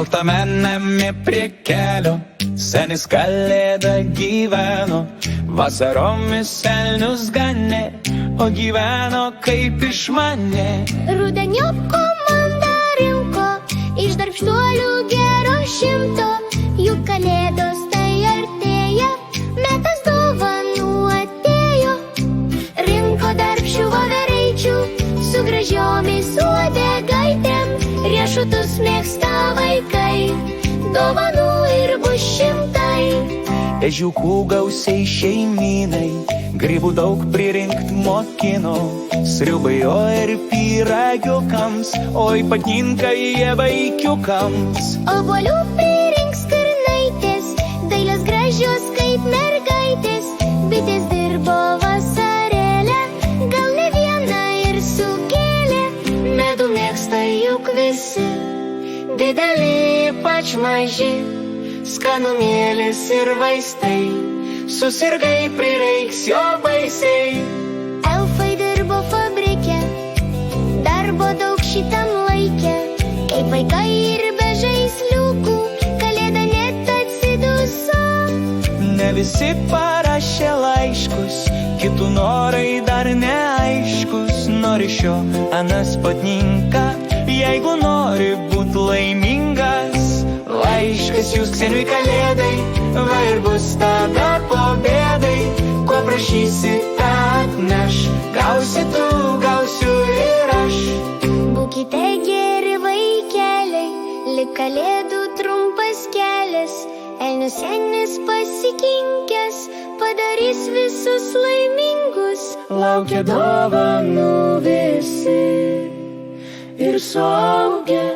Baltame name prie kelio senis Kalėda gyveno, vasaromis elnius ganė, o gyveno kaip išmanė. Rudeniop komanda rinko iš darbštuolių gero 100, juk Kalėdos tai artėja, metas dovanų atėjo. Rinko darbščių vovereičių su gražiomis uodegaitėm, riešutus mėgsta vaikai, dovanų ir bus 100. Ežiukų gausiai šeimynai, grybų daug pririnkt mokino, sriubai o ir pyragiukams, oi patinka jie vaikiukams. Obuolių pririnks skarnaitės, dailios gražios kaip mergaitės, bitės dirbo vasarėlę, gal ne viena ir sukėlė. Medų mėgsta juk visi, dideli ypač maži, skanumėlis ir vaistai, susirgai prireiks jo baisiai. Elfai dirbo fabrike, darbo daug šitam laikė, kaip vaikai ir be žaisliukų, Kalėda net atsiduso. Ne visi parašė laiškus, kitų norai dar neaiškus, nori šio anas patinka, jeigu nori būt laimingas. Laiškas jūs seniui Kalėdai, va ir bus tada pobėdai, ko prašysi tą atneš, gausi tu, gausiu ir aš. Būkite geri vaikeliai, lik Kalėdų trumpas kelias, elnių senis pasikinkęs padarys visus laimingus. Laukia dovanų visi ir suaugę.